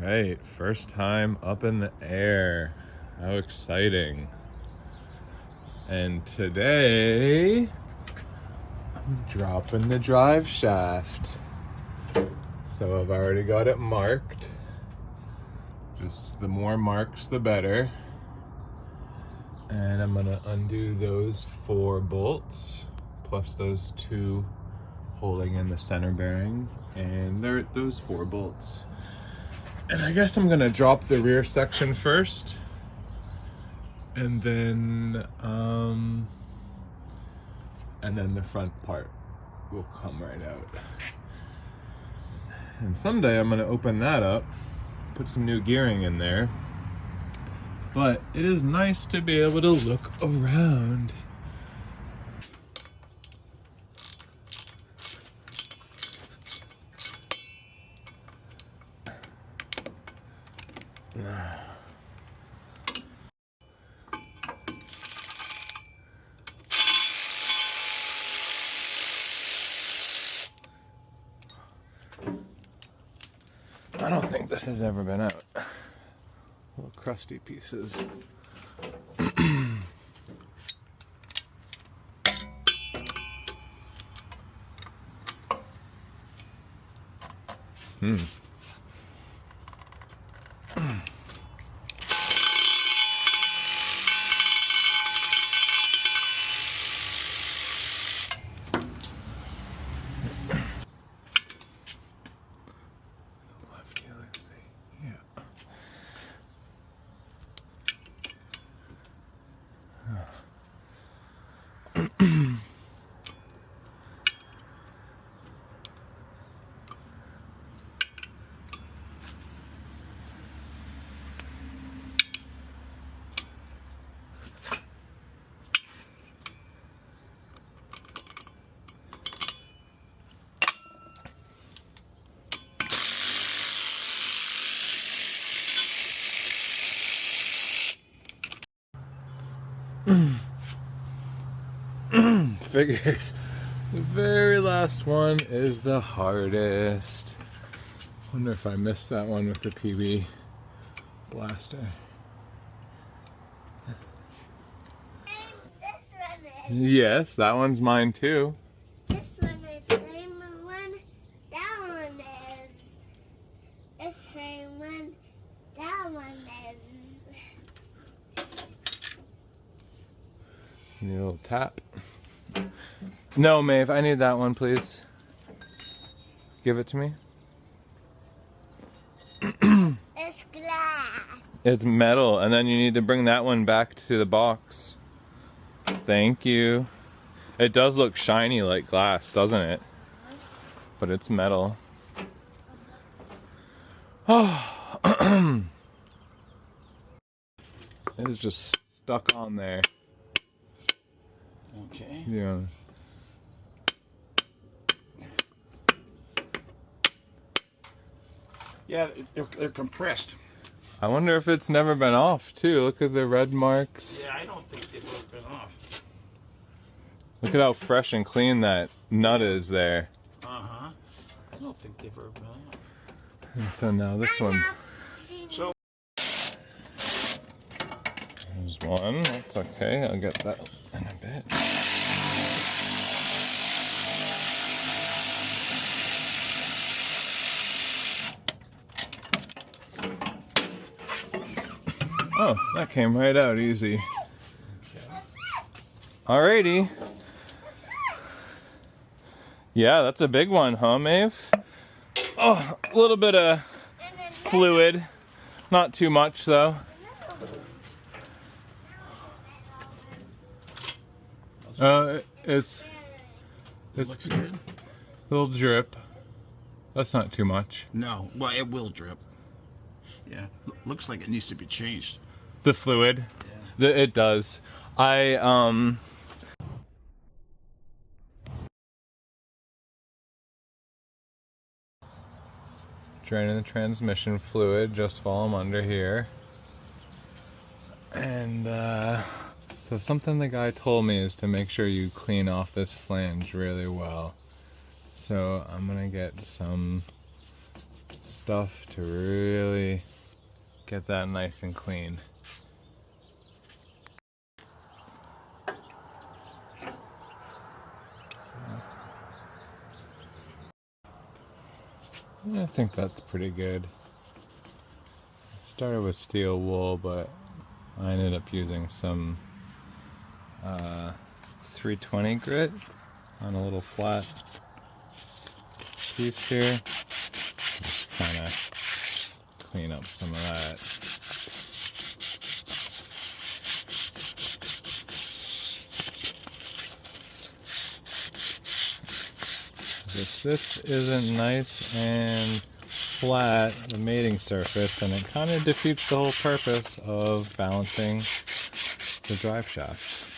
right, first time up in the air. How exciting. And today, I'm dropping the drive shaft. So I've already got it marked. Just the more marks, the better. And I'm gonna undo those 4 bolts, plus those 2 holding in the center bearing, and they're those 4 bolts. And I guess I'm gonna drop the rear section first, and then the front part will come right out. And someday I'm gonna open that up, put some new gearing in there. But it is nice to be able to look around. I don't think this has ever been out. Little crusty pieces. Figures. The very last one is the hardest. Wonder if I missed that one with the PB blaster. This one is. Yes, that one's mine too. This one is frame one. That one is. This frame one. That one is. Need a little tap. No, Maeve, I need that one, please. Give it to me. It's glass. It's metal, and then you need to bring that one back to the box. Thank you. It does look shiny like glass, doesn't it? But it's metal. Oh, it is just stuck on there. Okay. Yeah. Yeah, they're compressed. I wonder if it's never been off too. Look at the red marks. Yeah, I don't think they've ever been off. Look at how fresh and clean that nut is there. Uh-huh. I don't think they've ever been off. And so now this one. So There's one. That's okay. I'll get that in a bit. Oh, that came right out easy. Alrighty. Yeah, that's a big one, huh, Maeve? Oh, a little bit of fluid. Not too much, though. It's looks good. a little drip. That's not too much. No, well, it will drip. Yeah, looks like it needs to be changed. The fluid. Yeah. It does. Draining the transmission fluid just while I'm under here. And so something the guy told me is to make sure you clean off this flange really well. So I'm gonna get some stuff to really get that nice and clean. I think that's pretty good. Started with steel wool, but I ended up using some 320 grit on a little flat piece here. Just kind of clean up some of that. If this isn't nice and flat, the mating surface, then it kind of defeats the whole purpose of balancing the drive shaft.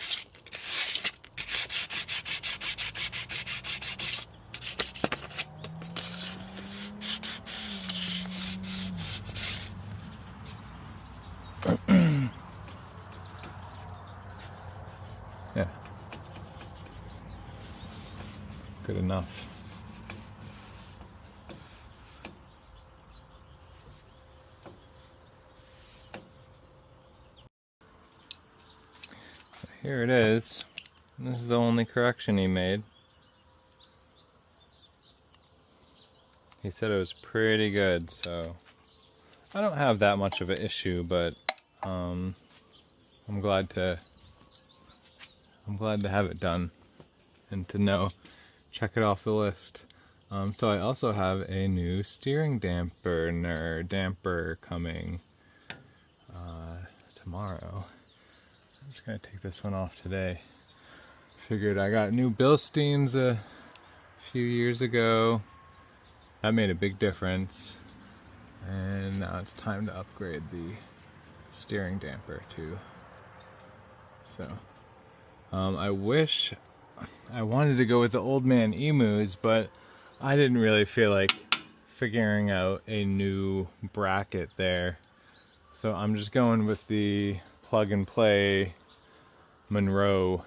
Yeah. Good enough. So here it is. This is the only correction he made. He said it was pretty good, so I don't have that much of an issue, but I'm glad to have it done and to know, check it off the list. So I also have a new steering damper coming tomorrow. I'm just gonna take this one off today. Figured I got new Bilsteins a few years ago. That made a big difference, and now it's time to upgrade the steering damper too. So I wish I wanted to go with the old man emus, but I didn't really feel like figuring out a new bracket there. So I'm just going with the plug and play Monroe.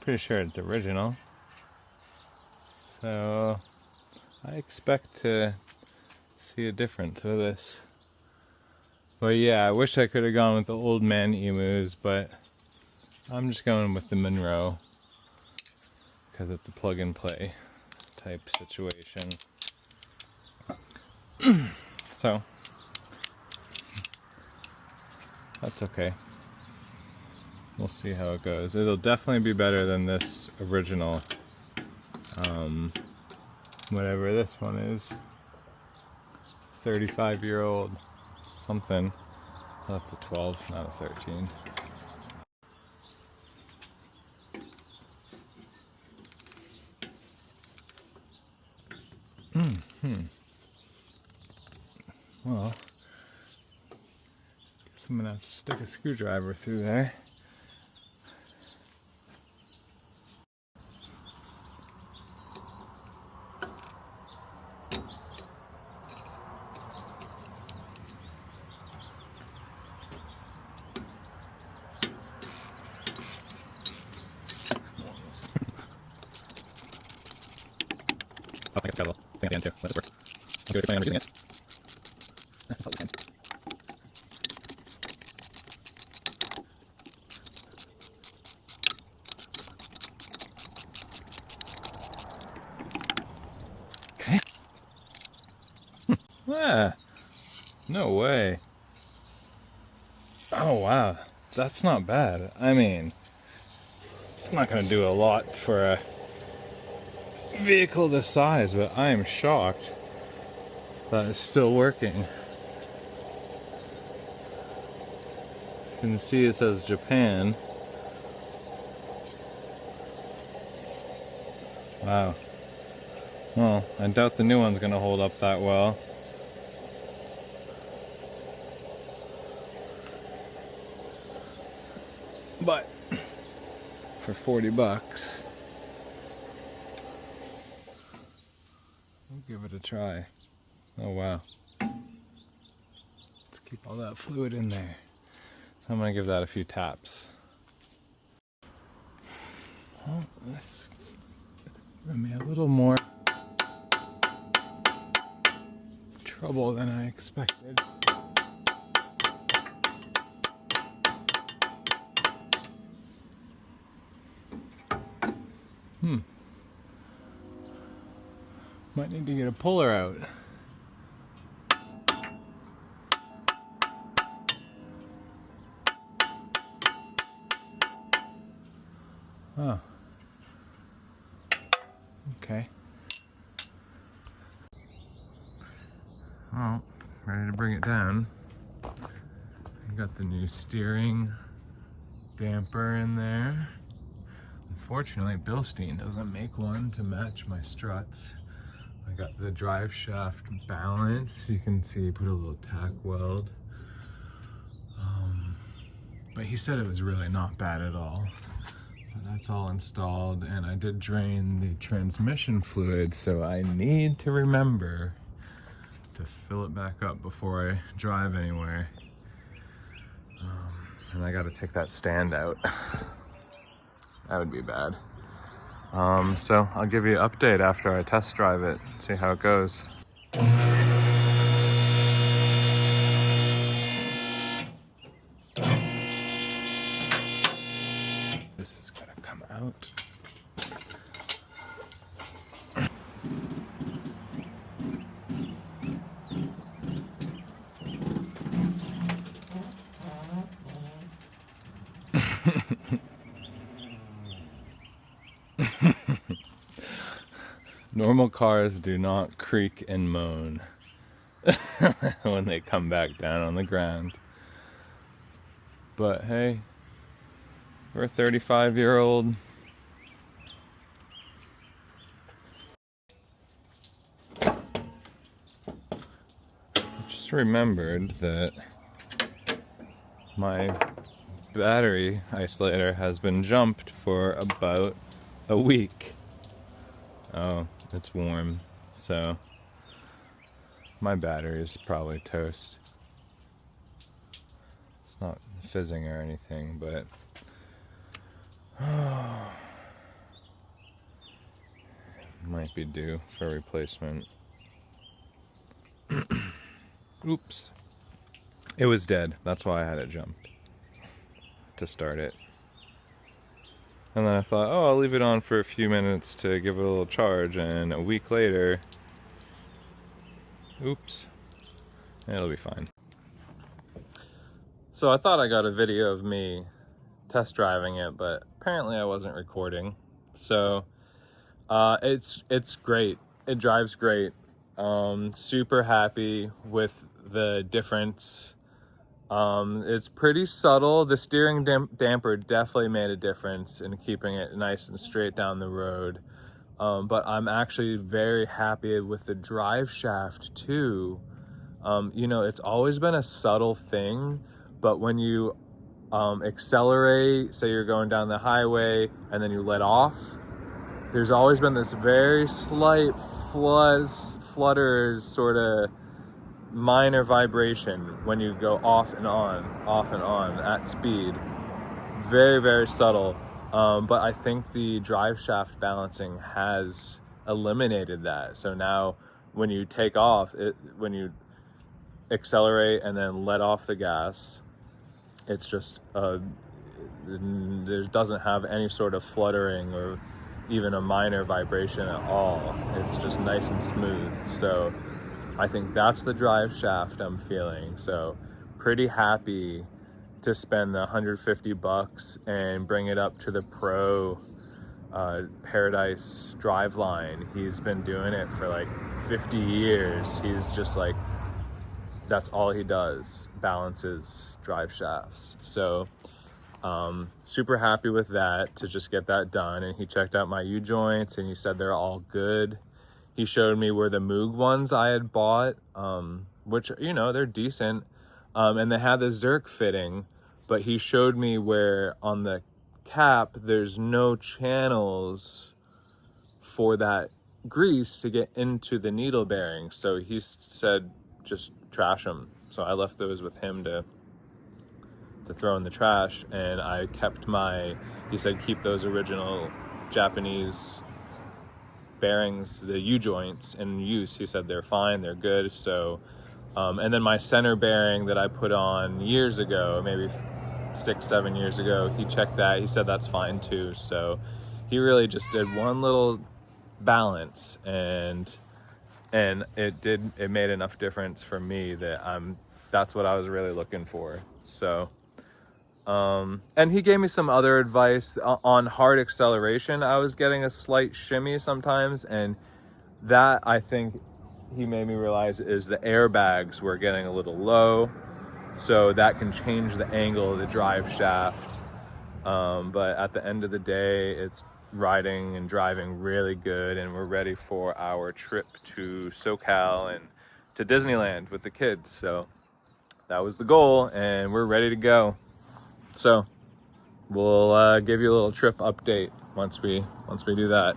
Pretty sure it's original. So I expect to see a difference with this. But yeah, I wish I could have gone with the old man emus, but I'm just going with the Monroe because it's a plug and play type situation. So that's okay. We'll see how it goes. It'll definitely be better than this original, whatever this one is, 35-year-old something. That's a 12, not a 13. Well, guess I'm gonna have to stick a screwdriver through there. Oh, I got the thing at the end too. Let this work. I'll do it explain I'm using it. That's all we can. Okay. Ah, no way. Oh wow, that's not bad. I mean, it's not going to do a lot for a vehicle this size, but I am shocked that it's still working. You can see it says Japan. Wow. Well, I doubt the new one's going to hold up that well. But for 40 bucks, we'll give it a try. Oh wow. Let's keep all that fluid in there. I'm gonna give that a few taps. Well, this is gonna be a little more trouble than I expected. Might need to get a puller out. Oh. Okay. Well, ready to bring it down. I got the new steering damper in there. Unfortunately, Bilstein doesn't make one to match my struts. I got the drive shaft balance. You can see he put a little tack weld. But he said it was really not bad at all. But that's all installed, and I did drain the transmission fluid, so I need to remember to fill it back up before I drive anywhere. And I gotta take that stand out. That would be bad. So I'll give you an update after I test drive it, see how it goes. This is gonna come out. Normal cars do not creak and moan when they come back down on the ground. But hey, we're a 35-year-old. I just remembered that my battery isolator has been jumped for about a week. Oh, it's warm, so my battery is probably toast. It's not fizzing or anything, but might be due for a replacement. Oops. It was dead. That's why I had it jumped to start it. And then I thought, oh, I'll leave it on for a few minutes to give it a little charge, and a week later, oops, it'll be fine. So I thought I got a video of me test driving it, but apparently I wasn't recording. So it's great. It drives great. Super happy with the difference. It's pretty subtle. The steering damper definitely made a difference in keeping it nice and straight down the road. But I'm actually very happy with the drive shaft too. You know, it's always been a subtle thing, but when you accelerate, say you're going down the highway and then you let off, there's always been this very slight flutter sort of minor vibration when you go off and on at speed. Very, very subtle. But I think the drive shaft balancing has eliminated that. So now when you take off, when you accelerate and then let off the gas, it's just there doesn't have any sort of fluttering or even a minor vibration at all. It's just nice and smooth. So I think that's the drive shaft I'm feeling. So pretty happy to spend the $150 and bring it up to the Pro Paradise driveline. He's been doing it for like 50 years. He's just like, that's all he does, balances drive shafts. So super happy with that, to just get that done. And he checked out my U-joints and he said they're all good. He showed me where the Moog ones I had bought, which, you know, they're decent. And they had the Zerk fitting, but he showed me where on the cap, there's no channels for that grease to get into the needle bearing. So he said, just trash them. So I left those with him to throw in the trash, and I kept he said keep those original Japanese bearings, the U-joints in use. He said they're fine, they're good. So, and then my center bearing that I put on years ago, maybe 6-7 years ago, he checked that. He said that's fine too. So he really just did one little balance, and it made enough difference for me that that's what I was really looking for. So and he gave me some other advice on hard acceleration. I was getting a slight shimmy sometimes, and that, I think he made me realize, is the airbags were getting a little low, so that can change the angle of the drive shaft. But at the end of the day, it's riding and driving really good, and we're ready for our trip to SoCal and to Disneyland with the kids. So that was the goal, and we're ready to go. So we'll give you a little trip update once we do that.